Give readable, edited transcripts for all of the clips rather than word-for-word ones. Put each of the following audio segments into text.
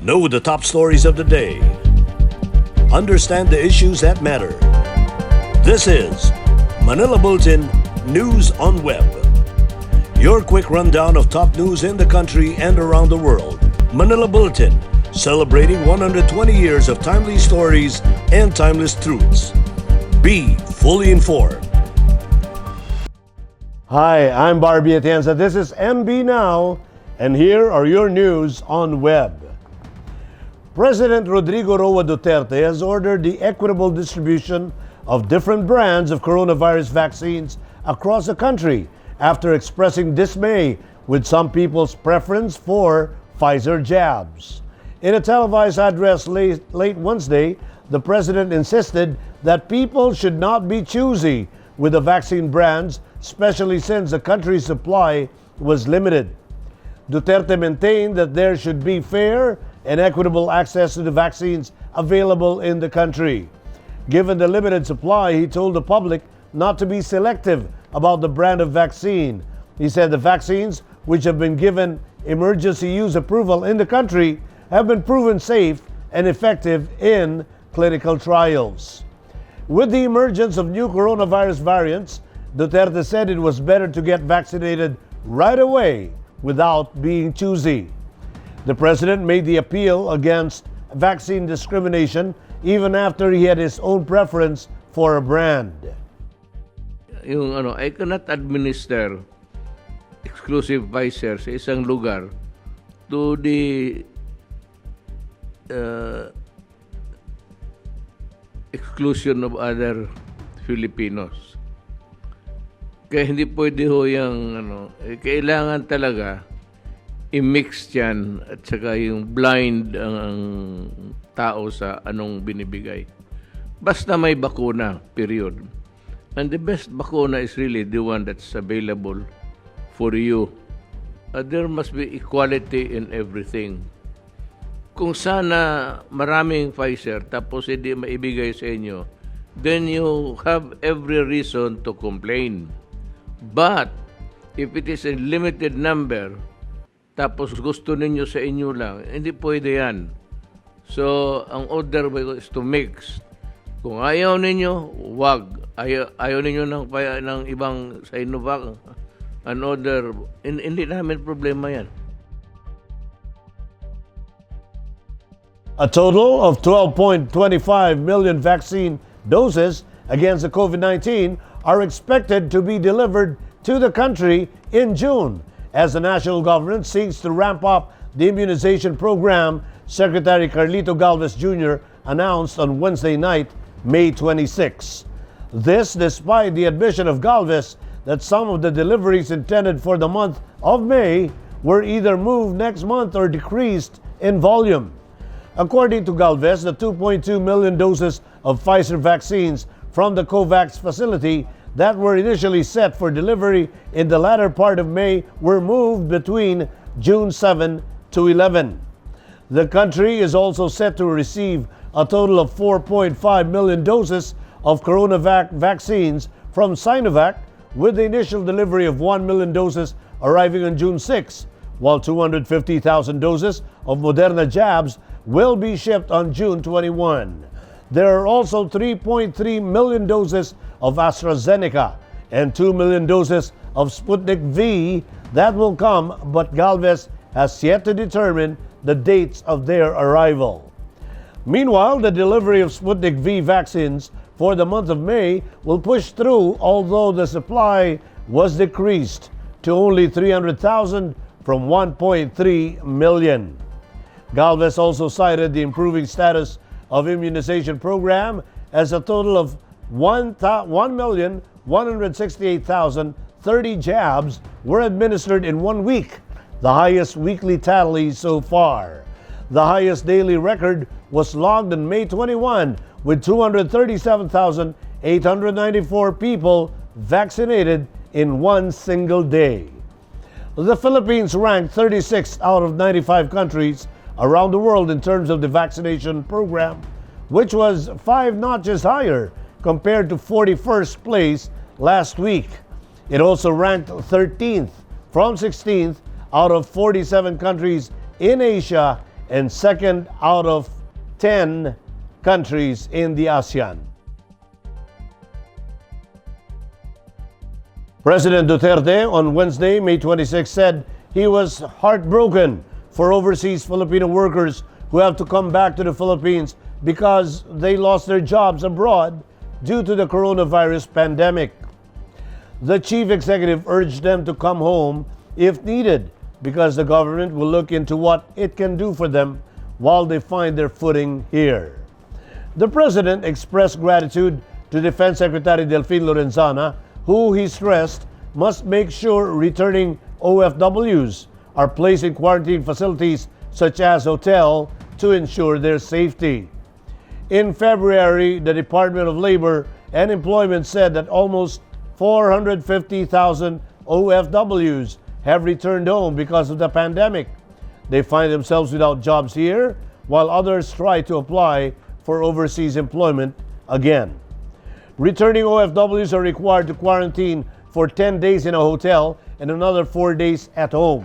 Know the top stories of the day. Understand the issues that matter. This is Manila Bulletin News on Web. Your quick rundown of top news in the country and around the world. Manila Bulletin, celebrating 120 years of timely stories and timeless truths. Be fully informed. Hi, I'm Barbie Atienza. This is MB Now, and here are your news on web. President Rodrigo Duterte has ordered the equitable distribution of different brands of coronavirus vaccines across the country after expressing dismay with some people's preference for Pfizer jabs. In a televised address late Wednesday, the president insisted that people should not be choosy with the vaccine brands, especially since the country's supply was limited. Duterte maintained that there should be fair and equitable access to the vaccines available in the country. Given the limited supply, he told the public not to be selective about the brand of vaccine. He said the vaccines, which have been given emergency use approval in the country, have been proven safe and effective in clinical trials. With the emergence of new coronavirus variants, Duterte said it was better to get vaccinated right away without being choosy. The president made the appeal against vaccine discrimination even after he had his own preference for a brand. I cannot administer exclusive Pfizer sa isang lugar to the exclusion of other Filipinos. Kaya hindi pwede ho yung kailangan talaga i-mix yan at saka yung blind ang tao sa anong binibigay. Basta may bakuna, period. And the best bakuna is really the one that's available for you. There must be equality in everything. Kung sana maraming Pfizer tapos hindi maibigay sa inyo, then you have every reason to complain. But if it is a limited number, tapos gusto ninyo sa inyo lang, hindi pwede yan. So, ang order is to mix. Kung ayaw ninyo, wag. Ayaw ninyo ng ibang sa Sinovac, an order, hindi namin problema yan. A total of 12.25 million vaccine doses against the COVID-19 are expected to be delivered to the country in June as the national government seeks to ramp up the immunization program, Secretary Carlito Galvez Jr. announced on Wednesday night, May 26. This despite the admission of Galvez that some of the deliveries intended for the month of May were either moved next month or decreased in volume. According to Galvez, the 2.2 million doses of Pfizer vaccines from the COVAX facility that were initially set for delivery in the latter part of May were moved between June 7 to 11. The country is also set to receive a total of 4.5 million doses of coronavac vaccines from Sinovac, with the initial delivery of 1 million doses arriving on June 6, while 250,000 doses of Moderna jabs will be shipped on June 21. There are also 3.3 million doses of AstraZeneca and 2 million doses of Sputnik V that will come, but Galvez has yet to determine the dates of their arrival. Meanwhile, the delivery of Sputnik V vaccines for the month of May will push through, although the supply was decreased to only 300,000 from 1.3 million. Galvez also cited the improving status of immunization program as a total of 1,168,030 jabs were administered in 1 week, the highest weekly tally so far. The highest daily record was logged on May 21 with 237,894 people vaccinated in one single day. The Philippines ranked 36th out of 95 countries around the world in terms of the vaccination program, which was 5 notches higher compared to 41st place last week. It also ranked 13th from 16th out of 47 countries in Asia and second out of 10 countries in the ASEAN. President Duterte on Wednesday, May 26, said he was heartbroken for overseas Filipino workers who have to come back to the Philippines because they lost their jobs abroad due to the coronavirus pandemic. The chief executive urged them to come home if needed because the government will look into what it can do for them while they find their footing here. The president expressed gratitude to Defense Secretary Delfin Lorenzana, who he stressed must make sure returning OFWs are placed in quarantine facilities such as hotel to ensure their safety. In February, the Department of Labor and Employment said that almost 450,000 OFWs have returned home because of the pandemic. They find themselves without jobs here, while others try to apply for overseas employment again. Returning OFWs are required to quarantine for 10 days in a hotel and another 4 days at home.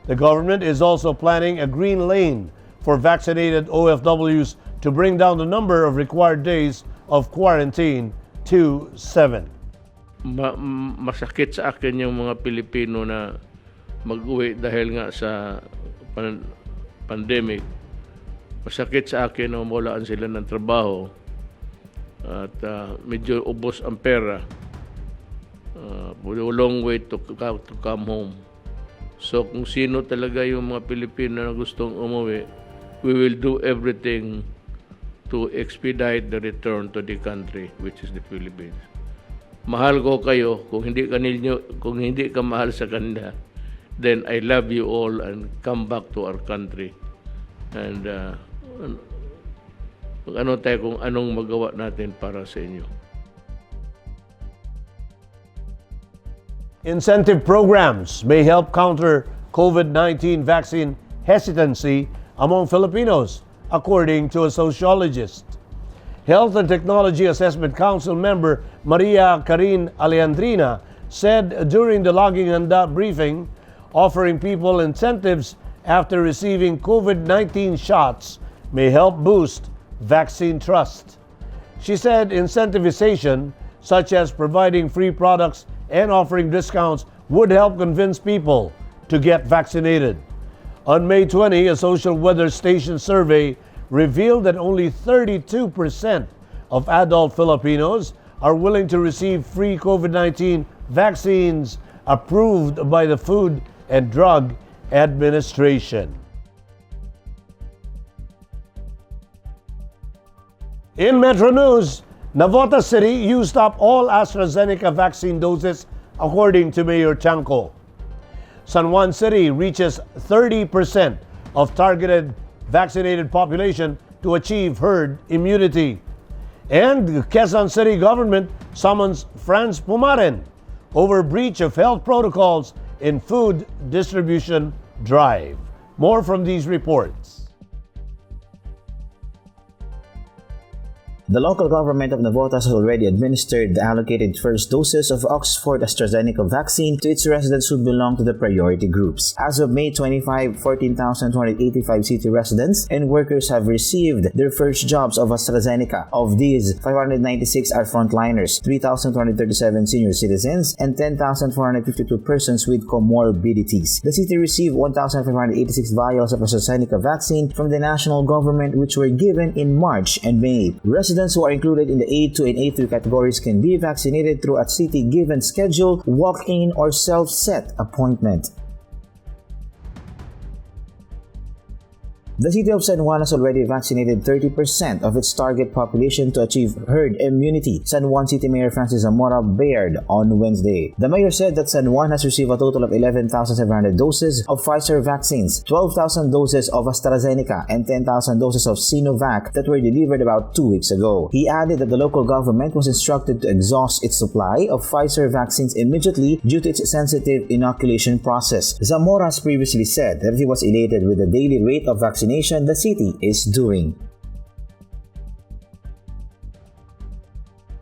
The government is also planning a green lane for vaccinated OFWs to bring down the number of required days of quarantine to 7. Masakit sa akin yung mga Pilipino na mag-uwi dahil nga sa pandemic. Masakit sa akin na mawalaan sila ng trabaho at medyo ubos ang pera. A long way to come home. So kung sino talaga yung mga Pilipino na gustong umuwi, we will do everything to expedite the return to the country, which is the Philippines. Mahal ko kayo. Kung hindi ka mahal sa kanila, then I love you all and come back to our country. And ano tayo kung anong magawa natin para sa inyo. Incentive programs may help counter COVID-19 vaccine hesitancy among Filipinos, according to a sociologist. Health and Technology Assessment Council member Maria Karin Alejandrina said during the Laging Handa briefing, offering people incentives after receiving COVID-19 shots may help boost vaccine trust. She said incentivization, such as providing free products and offering discounts, would help convince people to get vaccinated. On May 20, a social weather station survey revealed that only 32% of adult Filipinos are willing to receive free COVID-19 vaccines approved by the Food and Drug Administration. In Metro News, Navotas City used up all AstraZeneca vaccine doses, according to Mayor Chanco. San Juan City reaches 30% of targeted vaccinated population to achieve herd immunity. And the Quezon City government summons Franz Pumaren over breach of health protocols in food distribution drive. More from these reports. The local government of Navotas has already administered the allocated first doses of Oxford AstraZeneca vaccine to its residents who belong to the priority groups. As of May 25, 14,285 city residents and workers have received their first jobs of AstraZeneca. Of these, 596 are frontliners, 3,237 senior citizens, and 10,452 persons with comorbidities. The city received 1,586 vials of AstraZeneca vaccine from the national government, which were given in March and May. Residents who are included in the A2 and A3 categories can be vaccinated through a city-given schedule, walk-in, or self-set appointment. The city of San Juan has already vaccinated 30% of its target population to achieve herd immunity, San Juan City Mayor Francis Zamora bared on Wednesday. The mayor said that San Juan has received a total of 11,700 doses of Pfizer vaccines, 12,000 doses of AstraZeneca, and 10,000 doses of Sinovac that were delivered about 2 weeks ago. He added that the local government was instructed to exhaust its supply of Pfizer vaccines immediately due to its sensitive inoculation process. Zamora has previously said that he was elated with the daily rate of vaccination the city is doing.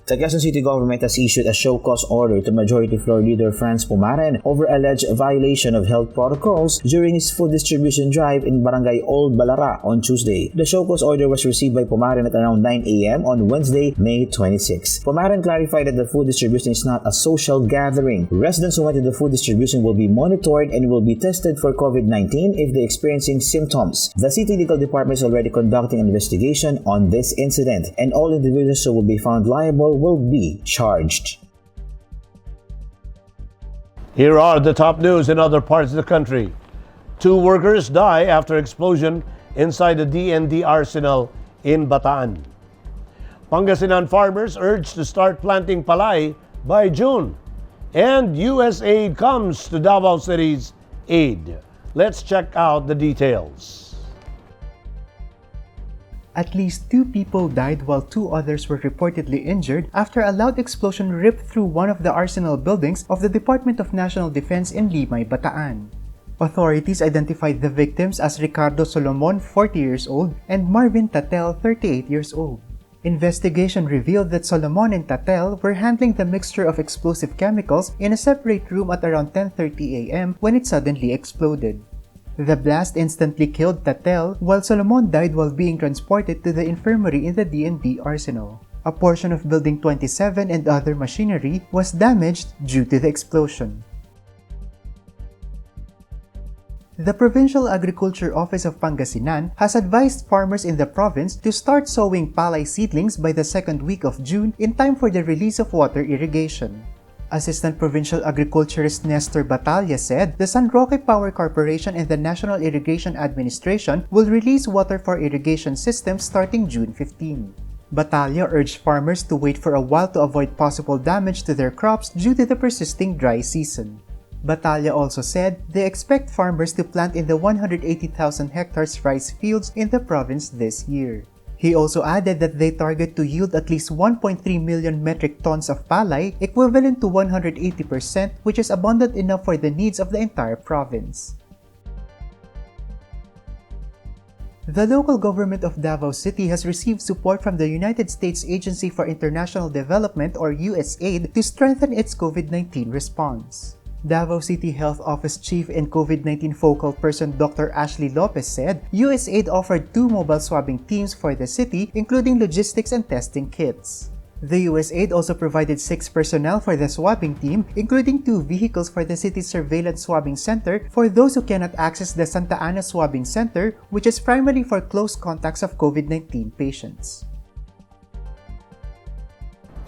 The Quezon City government has issued a show cause order to Majority Floor Leader Franz Pumaren over alleged violation of health protocols during his food distribution drive in Barangay Old Balara on Tuesday. The show cause order was received by Pumaren at around 9 a.m. on Wednesday, May 26. Pumaren clarified that the food distribution is not a social gathering. Residents who went to the food distribution will be monitored and will be tested for COVID-19 if they're experiencing symptoms. The City Legal Department is already conducting an investigation on this incident, and all individuals who will be found liable will be charged. Here are the top news in other parts of the country. 2 workers die after explosion inside the DND arsenal in Bataan. Pangasinan farmers urged to start planting palay by June. And U.S. aid comes to Davao City's aid. Let's check out the details. At least 2 people died while 2 others were reportedly injured after a loud explosion ripped through one of the arsenal buildings of the Department of National Defense in Limay, Bataan. Authorities identified the victims as Ricardo Solomon, 40 years old, and Marvin Tatel, 38 years old. Investigation revealed that Solomon and Tatel were handling the mixture of explosive chemicals in a separate room at around 10:30 a.m. when it suddenly exploded. The blast instantly killed Tatel, while Solomon died while being transported to the infirmary in the DND arsenal. A portion of Building 27 and other machinery was damaged due to the explosion. The Provincial Agriculture Office of Pangasinan has advised farmers in the province to start sowing palay seedlings by the 2nd week of June in time for the release of water irrigation. Assistant Provincial Agriculturist Nestor Batalla said the San Roque Power Corporation and the National Irrigation Administration will release water for irrigation systems starting June 15. Batalla urged farmers to wait for a while to avoid possible damage to their crops due to the persisting dry season. Batalla also said they expect farmers to plant in the 180,000 hectares rice fields in the province this year. He also added that they target to yield at least 1.3 million metric tons of palay, equivalent to 180%, which is abundant enough for the needs of the entire province. The local government of Davao City has received support from the United States Agency for International Development or USAID to strengthen its COVID-19 response. Davao City Health Office Chief and COVID-19 focal person Dr. Ashley Lopez said USAID offered 2 mobile swabbing teams for the city, including logistics and testing kits. The USAID also provided 6 personnel for the swabbing team, including 2 vehicles for the city's surveillance swabbing center for those who cannot access the Santa Ana Swabbing Center, which is primarily for close contacts of COVID-19 patients.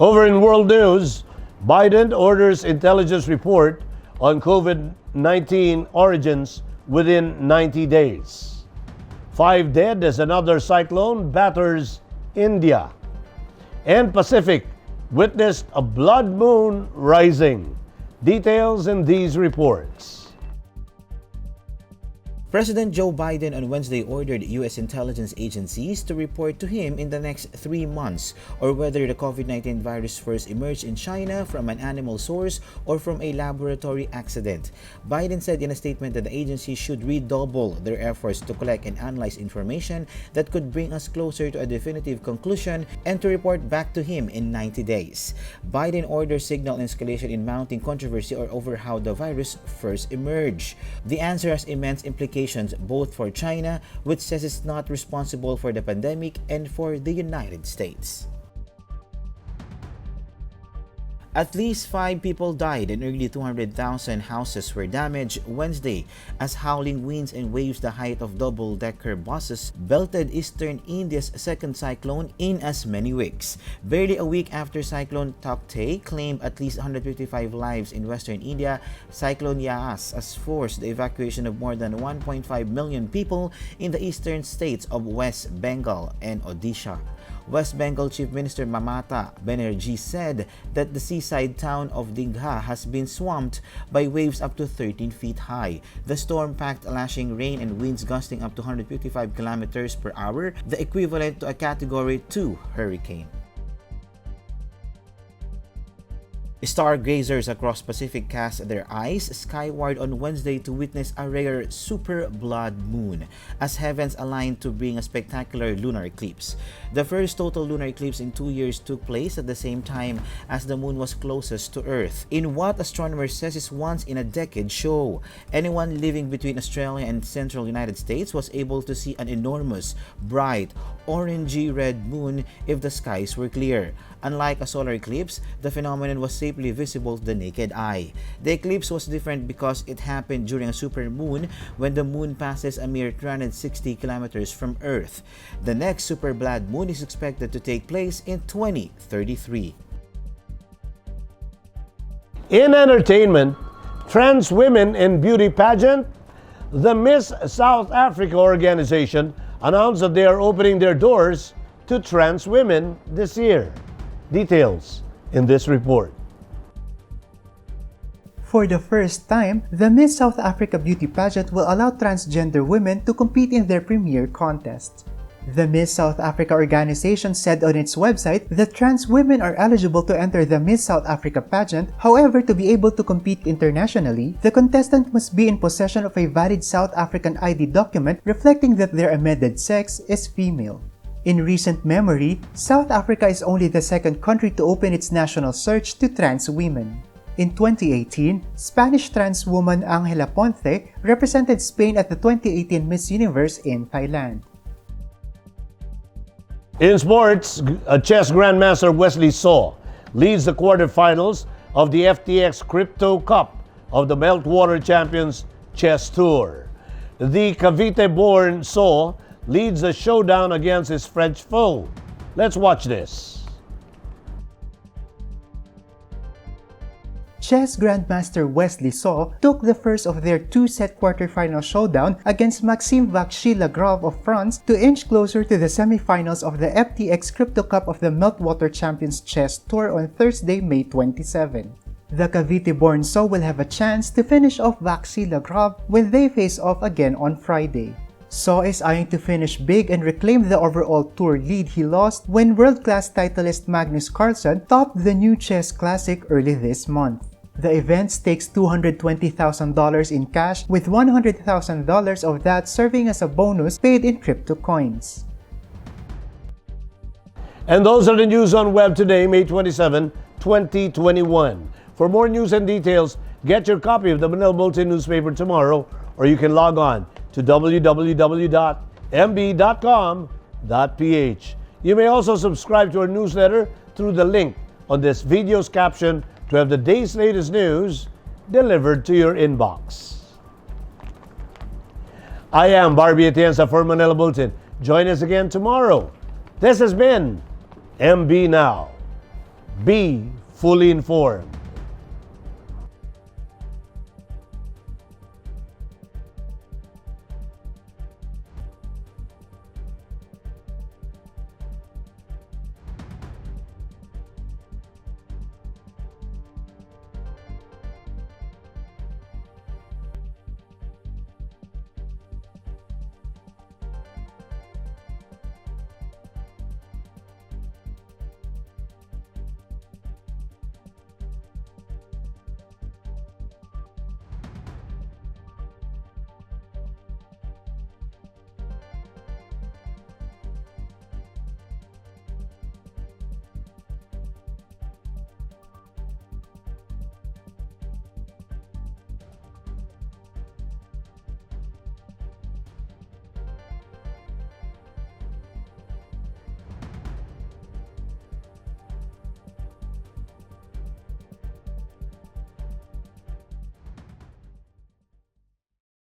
Over in world news, Biden orders intelligence report on COVID-19 origins within 90 days. 5 dead as another cyclone batters India. And Pacific witnessed a blood moon rising. Details in these reports. President Joe Biden on Wednesday ordered U.S. intelligence agencies to report to him in the next 3 months or whether the COVID-19 virus first emerged in China from an animal source or from a laboratory accident. Biden said in a statement that the agency should redouble their efforts to collect and analyze information that could bring us closer to a definitive conclusion and to report back to him in 90 days. Biden orders signal escalation in mounting controversy over how the virus first emerged. The answer has immense implications both for China, which says it's not responsible for the pandemic, and for the United States. At least 5 people died and nearly 200,000 houses were damaged Wednesday as howling winds and waves the height of double-decker buses belted eastern India's second cyclone in as many weeks. Barely a week after Cyclone Tauktae claimed at least 155 lives in western India, Cyclone Yaas has forced the evacuation of more than 1.5 million people in the eastern states of West Bengal and Odisha. West Bengal Chief Minister Mamata Banerjee said that the seaside town of Digha has been swamped by waves up to 13 feet high. The storm packed lashing rain and winds gusting up to 155 kilometers per hour, the equivalent to a Category 2 hurricane. Stargazers across Pacific cast their eyes skyward on Wednesday to witness a rare super blood moon as heavens aligned to bring a spectacular lunar eclipse. The first total lunar eclipse in 2 years took place at the same time as the moon was closest to Earth, in what astronomers says is once in a decade show. Anyone living between Australia and central United States was able to see an enormous, bright, orangey red moon if the skies were clear. Unlike a solar eclipse, the phenomenon was safely visible to the naked eye. The eclipse was different because it happened during a supermoon when the moon passes a mere 360 kilometers from Earth. The next super blood moon is expected to take place in 2033. In entertainment, trans women in beauty pageant, the Miss South Africa organization announced that they are opening their doors to trans women this year. Details in this report. For the first time, the Miss South Africa beauty pageant will allow transgender women to compete in their premier contest. The Miss South Africa organization said on its website that trans women are eligible to enter the Miss South Africa pageant. However, to be able to compete internationally, the contestant must be in possession of a valid South African ID document reflecting that their amended sex is female. In recent memory, South Africa is only the second country to open its national search to trans women. In 2018, Spanish trans woman Angela Ponce represented Spain at the 2018 Miss Universe in Thailand. In sports, chess grandmaster Wesley So leads the quarterfinals of the FTX Crypto Cup of the Meltwater Champions Chess Tour. The Cavite-born So leads the showdown against his French foe. Let's watch this. Chess Grandmaster Wesley So took the first of their two-set quarterfinal showdown against Maxime Vachier-Lagrave of France to inch closer to the semifinals of the FTX Crypto Cup of the Meltwater Champions Chess Tour on Thursday, May 27. The Cavite-born So will have a chance to finish off Vachier-Lagrave when they face off again on Friday. So is eyeing to finish big and reclaim the overall tour lead he lost when world-class titleist Magnus Carlsen topped the new chess classic early this month. The event stakes $220,000 in cash, with $100,000 of that serving as a bonus paid in crypto coins. And those are the news on web today, May 27, 2021. For more news and details, get your copy of the Manila Bulletin newspaper tomorrow, or you can log on to www.mb.com.ph. You may also subscribe to our newsletter through the link on this video's caption to have the day's latest news delivered to your inbox. I am Barbie Atienza for Manila Bulletin. Join us again tomorrow. This has been MB Now. Be fully informed.